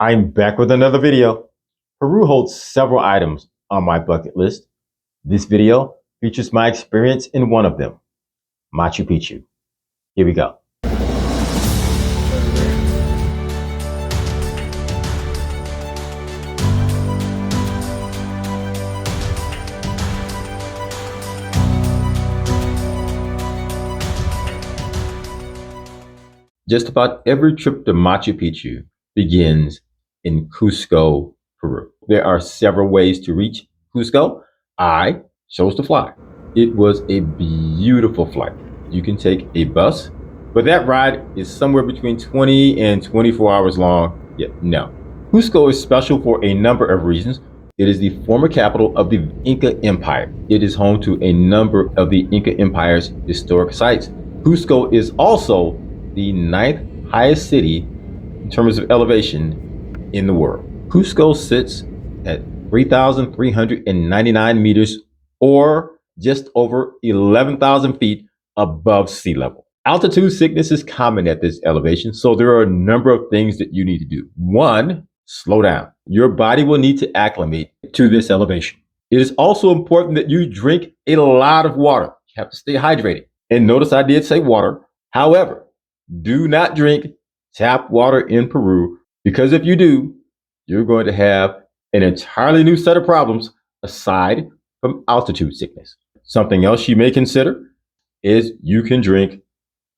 I'm back with another video. Peru holds several items on my bucket list. This video features my experience in one of them, Machu Picchu. Here we go. Just about every trip to Machu Picchu begins in Cusco, Peru. There are several ways to reach Cusco. I chose to fly. It was a beautiful flight. You can take a bus, but that ride is somewhere between 20 and 24 hours long. No. Cusco is special for a number of reasons. It is the former capital of the Inca Empire. It is home to a number of the Inca Empire's historic sites. Cusco is also the 9th highest city in terms of elevation in the world. Cusco sits at 3,399 meters or just over 11,000 feet above sea level. Altitude sickness is common at this elevation, so there are a number of things that you need to do. One, slow down. Your body will need to acclimate to this elevation. It is also important that you drink a lot of water. You have to stay hydrated. And notice I did say water. However, do not drink tap water in Peru, because if you do, you're going to have an entirely new set of problems aside from altitude sickness. Something else you may consider is you can drink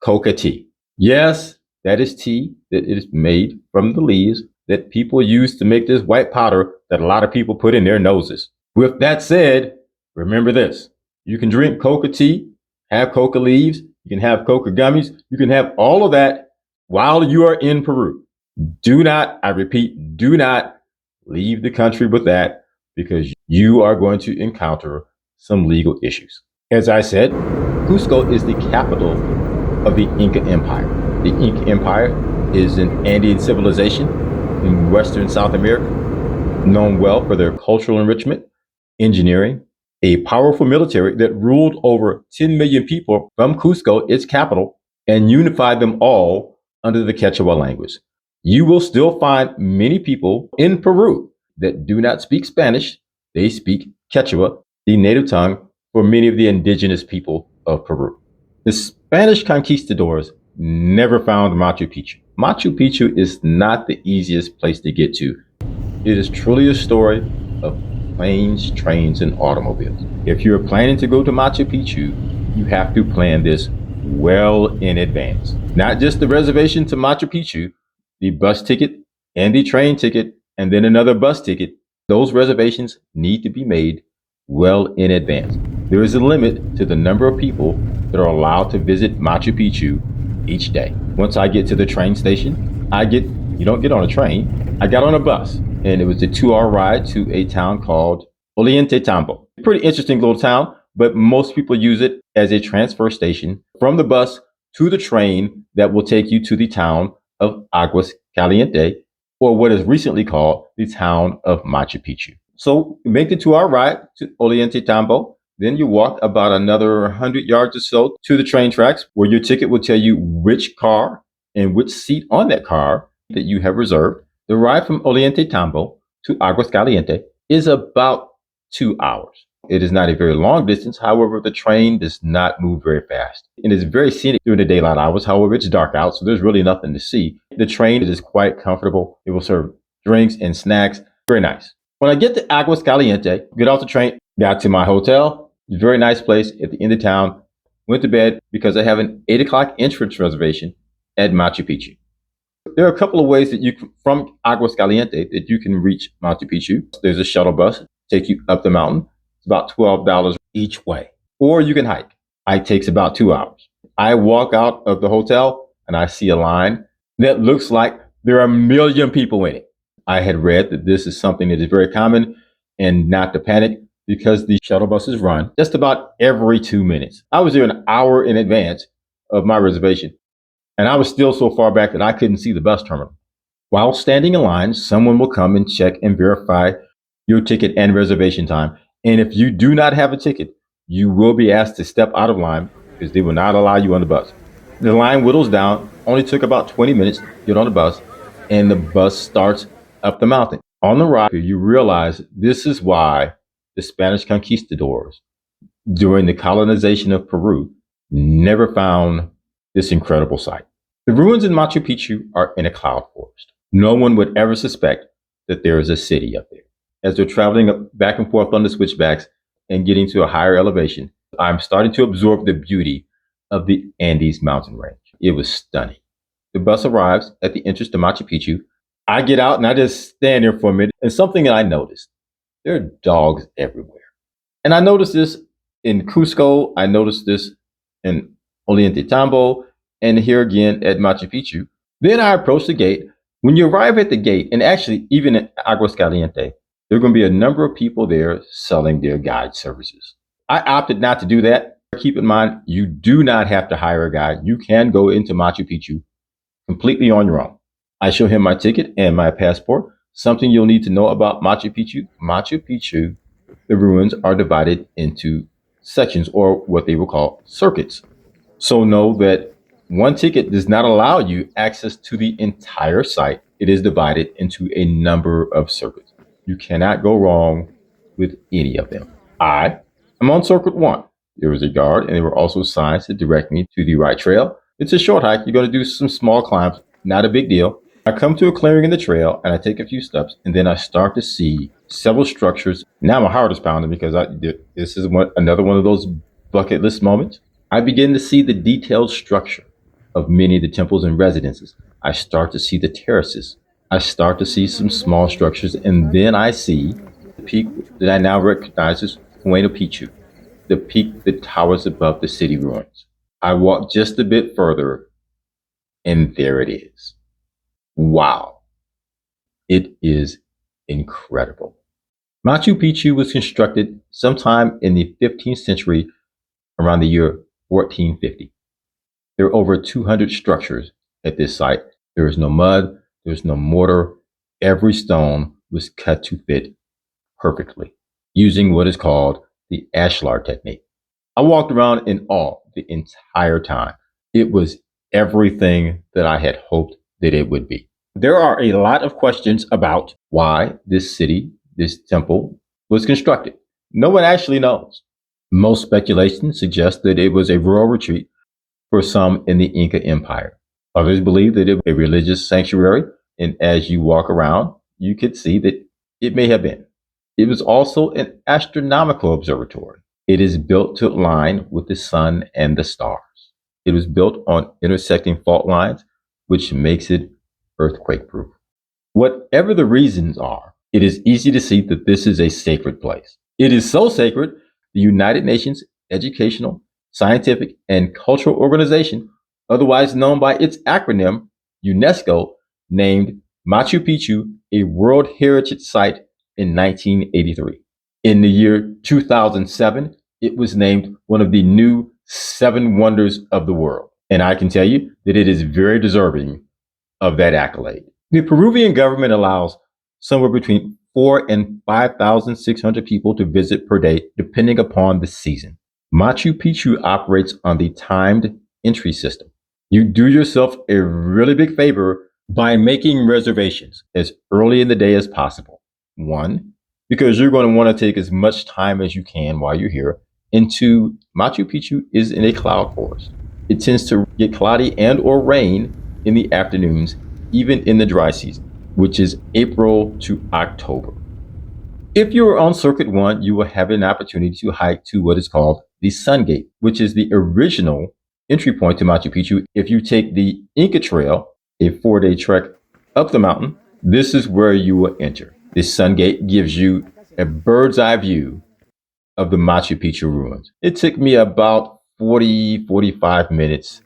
coca tea. Yes, that is tea that is made from the leaves that people use to make this white powder that a lot of people put in their noses. With that said, remember this: you can drink coca tea, have coca leaves, you can have coca gummies, you can have all of that while you are in Peru. Do not, I repeat, do not leave the country with that, because you are going to encounter some legal issues. As I said, Cusco is the capital of the Inca Empire. The Inca Empire is an Andean civilization in Western South America, known well for their cultural enrichment, engineering, a powerful military that ruled over 10 million people from Cusco, its capital, and unified them all under the Quechua language. You will still find many people in Peru that do not speak Spanish. They speak Quechua, the native tongue for many of the indigenous people of Peru. The Spanish conquistadors never found Machu Picchu. Machu Picchu is not the easiest place to get to. It is truly a story of planes, trains, and automobiles. If you're planning to go to Machu Picchu, you have to plan this well in advance. Not just the reservation to Machu Picchu, the bus ticket and the train ticket, and then another bus ticket. Those reservations need to be made well in advance. There is a limit to the number of people that are allowed to visit Machu Picchu each day. Once I get to the train station, you don't get on a train, I got on a bus, and it was a 2-hour ride to a town called Ollantaytambo. Pretty interesting little town, but most people use it as a transfer station from the bus to the train that will take you to the town of Aguas, Calientes, or what is recently called the town of Machu Picchu. So you make the 2-hour ride to Ollantaytambo. Then you walk about another 100 yards or so to the train tracks, where your ticket will tell you which car and which seat on that car that you have reserved. The ride from Ollantaytambo to Aguas Calientes is about 2 hours. It is not a very long distance. However, the train does not move very fast. It is very scenic during the daylight hours. However, it's dark out, so there's really nothing to see. The train is quite comfortable. It will serve drinks and snacks. Very nice. When I get to Aguas Calientes, get off the train, got to my hotel. Very nice place at the end of town. Went to bed because I have an 8 o'clock entrance reservation at Machu Picchu. There are a couple of ways that you can, from Aguas Calientes, that you can reach Machu Picchu. There's a shuttle bus, take you up the mountain. It's about $12 each way. Or you can hike. Hike takes about 2 hours. I walk out of the hotel and I see a line that looks like there are 1 million people in it. I had read that this is something that is very common, and not to panic, because the shuttle buses run just about every 2 minutes. I was there an hour in advance of my reservation, and I was still so far back that I couldn't see the bus terminal. While standing in line, someone will come and check and verify your ticket and reservation time. And if you do not have a ticket, you will be asked to step out of line, because they will not allow you on the bus. The line whittles down, only took about 20 minutes to get on the bus, and the bus starts up the mountain. On the right, you realize this is why the Spanish conquistadors, during the colonization of Peru, never found this incredible site. The ruins in Machu Picchu are in a cloud forest. No one would ever suspect that there is a city up there. As they're traveling back and forth on the switchbacks and getting to a higher elevation, I'm starting to absorb the beauty of the Andes mountain range. It was stunning. The bus arrives at the entrance to Machu Picchu. I get out and I just stand there for a minute. And something that I noticed, there are dogs everywhere. And I noticed this in Cusco. I noticed this in Ollantaytambo, and here again at Machu Picchu. Then I approach the gate. When you arrive at the gate, and actually even at Aguas Calientes, there are going to be a number of people there selling their guide services. I opted not to do that. Keep in mind, you do not have to hire a guide. You can go into Machu Picchu completely on your own. I show him my ticket and my passport. Something you'll need to know about Machu Picchu. Machu Picchu, the ruins are divided into sections, or what they will call circuits. So know that one ticket does not allow you access to the entire site. It is divided into a number of circuits. You cannot go wrong with any of them. I am on circuit 1. There was a guard, and there were also signs to direct me to the right trail. It's a short hike. You're going to do some small climbs, not a big deal. I come to a clearing in the trail, and I take a few steps, and then I start to see several structures. Now my heart is pounding because this is another one of those bucket list moments. I begin to see the detailed structure of many of the temples and residences. I start to see the terraces. I start to see some small structures, and then I see the peak that I now recognize as Machu Picchu, the peak that towers above the city ruins. I walk just a bit further, and there it is. Wow. It is incredible. Machu Picchu was constructed sometime in the 15th century, around the year 1450. There are over 200 structures at this site. There is no mud, there's no mortar. Every stone was cut to fit perfectly, using what is called the ashlar technique. I walked around in awe the entire time. It was everything that I had hoped that it would be. There are a lot of questions about why this city, this temple, was constructed. No one actually knows. Most speculation suggests that it was a rural retreat for some in the Inca Empire. Others believe that it was a religious sanctuary, and as you walk around, you could see that it may have been. It was also an astronomical observatory. It is built to align with the sun and the stars. It was built on intersecting fault lines, which makes it earthquake-proof. Whatever the reasons are, it is easy to see that this is a sacred place. It is so sacred, the United Nations Educational, Scientific, and Cultural Organization, otherwise known by its acronym UNESCO, named Machu Picchu a World Heritage Site in 1983. In the year 2007, it was named one of the new 7 wonders of the world. And I can tell you that it is very deserving of that accolade. The Peruvian government allows somewhere between 4,000 and 5,600 people to visit per day, depending upon the season. Machu Picchu operates on the timed entry system. You do yourself a really big favor by making reservations as early in the day as possible. 1, because you're going to want to take as much time as you can while you're here. And 2, Machu Picchu is in a cloud forest. It tends to get cloudy and or rain in the afternoons, even in the dry season, which is April to October. If you are on Circuit 1, you will have an opportunity to hike to what is called the Sun Gate, which is the original entry point to Machu Picchu. If you take the Inca Trail, a 4-day trek up the mountain, this is where you will enter. This Sun Gate gives you a bird's eye view of the Machu Picchu ruins. It took me about 45 minutes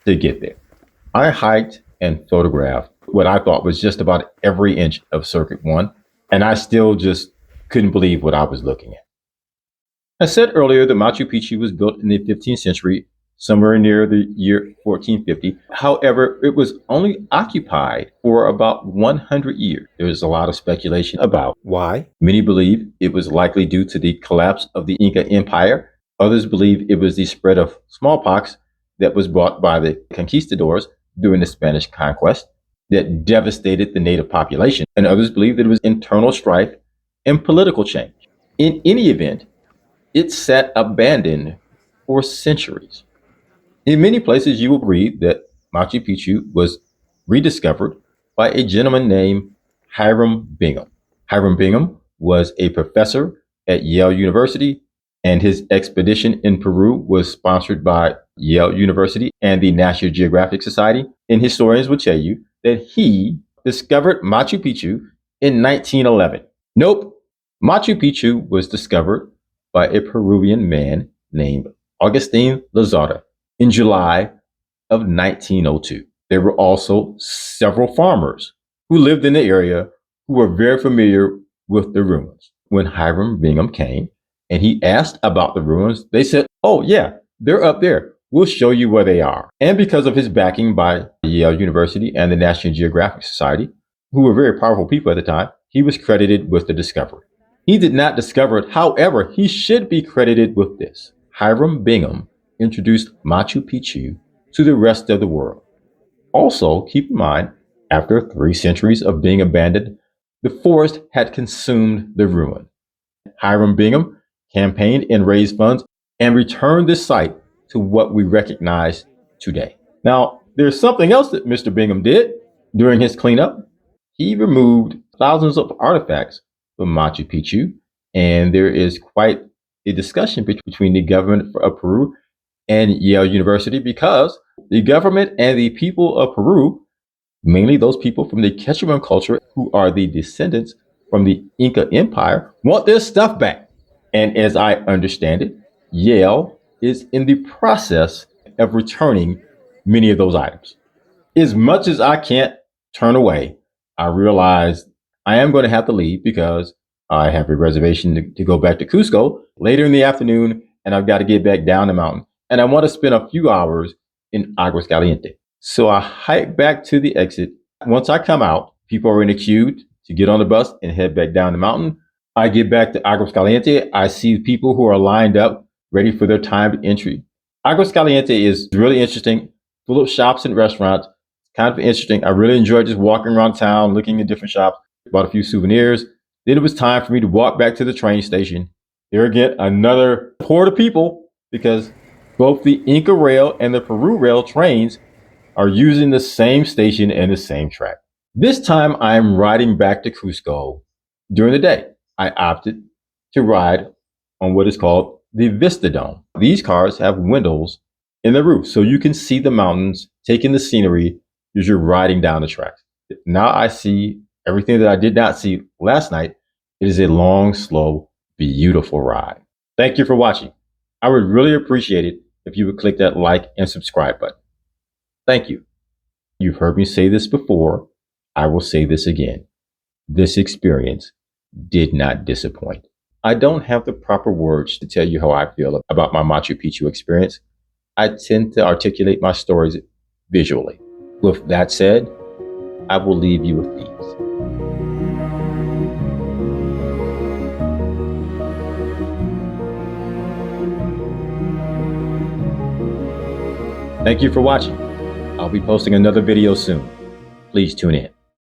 to get there. I hiked and photographed what I thought was just about every inch of Circuit 1, and I still just couldn't believe what I was looking at. I said earlier that Machu Picchu was built in the 15th century, somewhere near the year 1450. However, it was only occupied for about 100 years. There is a lot of speculation about why. Many believe it was likely due to the collapse of the Inca Empire. Others believe it was the spread of smallpox that was brought by the conquistadors during the Spanish conquest. that devastated the native population, and others believe that it was internal strife and political change. In any event, it sat abandoned for centuries. In many places, you will read that Machu Picchu was rediscovered by a gentleman named Hiram Bingham. Hiram Bingham was a professor at Yale University, and his expedition in Peru was sponsored by Yale University and the National Geographic Society. And historians will tell you that he discovered Machu Picchu in 1911. Nope. Machu Picchu was discovered by a Peruvian man named Augustin Lozada in July of 1902. There were also several farmers who lived in the area who were very familiar with the ruins. When Hiram Bingham came and he asked about the ruins, they said, "Oh, yeah, they're up there. We'll show you where they are." And because of his backing by Yale University and the National Geographic Society, who were very powerful people at the time, he was credited with the discovery. He did not discover it. However, he should be credited with this. Hiram Bingham introduced Machu Picchu to the rest of the world. Also, keep in mind, after 3 centuries of being abandoned, the forest had consumed the ruin. Hiram Bingham campaigned and raised funds and returned this site to what we recognize today. Now, there's something else that Mr. Bingham did during his cleanup. He removed thousands of artifacts from Machu Picchu, and there is quite a discussion between the government of Peru and Yale University because the government and the people of Peru, mainly those people from the Quechuan culture who are the descendants from the Inca Empire, want their stuff back. And as I understand it, Yale is in the process of returning many of those items. As much as I can't turn away, I realize I am going to have to leave because I have a reservation to go back to Cusco later in the afternoon, and I've got to get back down the mountain. And I want to spend a few hours in Aguas Calientes. So I hike back to the exit. Once I come out, people are in a queue to get on the bus and head back down the mountain. I get back to Aguas Calientes. I see people who are lined up, ready for their timed entry. Aguas Calientes is really interesting, full of shops and restaurants. Kind of interesting. I really enjoyed just walking around town, looking at different shops, bought a few souvenirs. Then it was time for me to walk back to the train station. Here again, another horde of people because both the Inca Rail and the Peru Rail trains are using the same station and the same track. This time I am riding back to Cusco during the day. I opted to ride on what is called the Vista Dome. These cars have windows in the roof so you can see the mountains, taking the scenery as you're riding down the tracks. Now I see everything that I did not see last night. It is a long, slow, beautiful ride. Thank you for watching. I would really appreciate it if you would click that like and subscribe button. Thank you. You've heard me say this before. I will say this again. This experience did not disappoint. I don't have the proper words to tell you how I feel about my Machu Picchu experience. I tend to articulate my stories visually. With that said, I will leave you with these. Thank you for watching. I'll be posting another video soon. Please tune in.